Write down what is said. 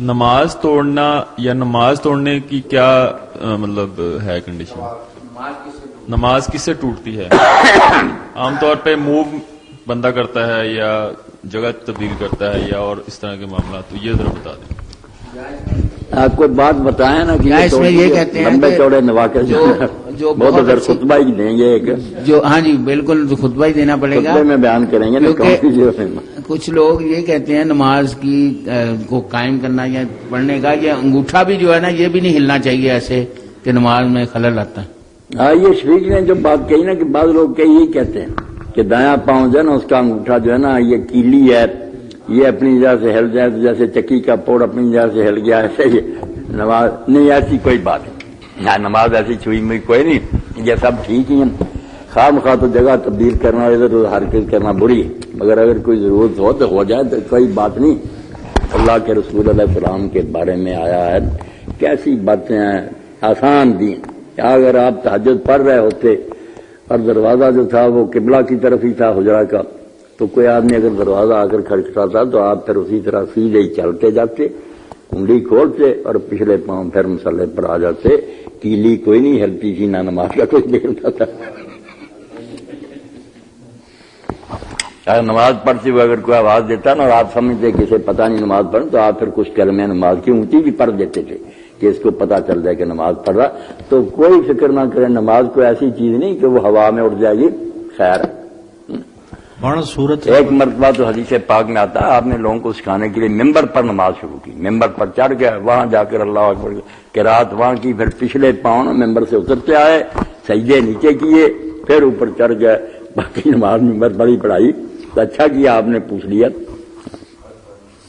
نماز توڑنا یا نماز توڑنے کی کیا مطلب ہے کنڈیشن؟ نماز کس سے ٹوٹتی ہے؟ عام طور پہ موو بندہ کرتا ہے یا جگہ تبدیل کرتا ہے یا اور اس طرح کے معاملات، تو یہ ذرا بتا دیں. آپ کو بات بتایا نا کہ اس میں یہ کہتے ہیں لمبے چوڑے نواقع جو بہت اگر خطبہ ہی دیں گے جو ہاں جی بالکل خطبہ ہی دینا پڑے گا، خطبے میں بیان کریں گے. کچھ لوگ یہ کہتے ہیں نماز کی کو قائم کرنا یا پڑھنے کا یہ انگوٹھا بھی جو ہے نا یہ بھی نہیں ہلنا چاہیے ایسے کہ نماز میں خلل آتا ہے. ہاں یہ شفیق نے جو بات کہی نا کہ بعض لوگ یہی کہتے ہیں کہ دایاں پاؤں جو ہے نا اس کا انگوٹھا جو ہے نا یہ کیلی ہے، یہ اپنی جگہ سے ہل جائے تو جیسے چکی کا پوڑ اپنی جگہ سے ہل گیا ایسے ہی نماز نہیں. ایسی کوئی بات نہیں، نہ نماز ایسی چھوئی میں کوئی نہیں، یہ سب ٹھیک ہی ہیں. خواہ مخواہ تو جگہ تبدیل کرنا ادھر ادھر حرکت کرنا بری ہے، مگر اگر کوئی ضرورت ہو تو ہو جائے تو کوئی بات نہیں. اللہ کے رسول علیہ السلام کے بارے میں آیا ہے کیسی باتیں ہیں آسان دی. اگر آپ تہجد پڑھ رہے ہوتے اور دروازہ جو تھا وہ قبلہ کی طرف ہی تھا حجرہ کا، تو کوئی آدمی اگر دروازہ آ کر کھٹکھٹاتا تو آپ پھر اسی طرح سیدھے ہی چلتے جاتے، کنڈی کھولتے اور پچھلے پاؤں پھر مصلے پر آ جاتے. کیلی کوئی نہیں ہلتی تھی، نہ نماز کا کوئی دیکھتا تھا. اگر نماز پڑھتے ہوئے اگر کوئی آواز دیتا نا اور آپ سمجھتے کہ اسے پتہ نہیں نماز پڑھ، تو آپ پھر کچھ کلمے نماز کی اونچی بھی پڑھ دیتے تھے کہ اس کو پتہ چل جائے کہ نماز پڑھ رہا. تو کوئی فکر نہ کرے، نماز کوئی ایسی چیز نہیں کہ وہ ہوا میں اڑ جائے گی. خیر ایک مرتبہ تو حدیث پاک میں آتا ہے آپ نے لوگوں کو سکھانے کے لیے ممبر پر نماز شروع کی. ممبر پر چڑھ گیا، وہاں جا کر اللہ اکبر قرات وہاں کی، پھر پچھلے پاؤں ممبر سے اترتے آئے، سجدے نیچے کیے، پھر اوپر چڑھ گئے. باقی نماز ممبر پر ہی پڑھائی. تو اچھا کیا آپ نے پوچھ لیا.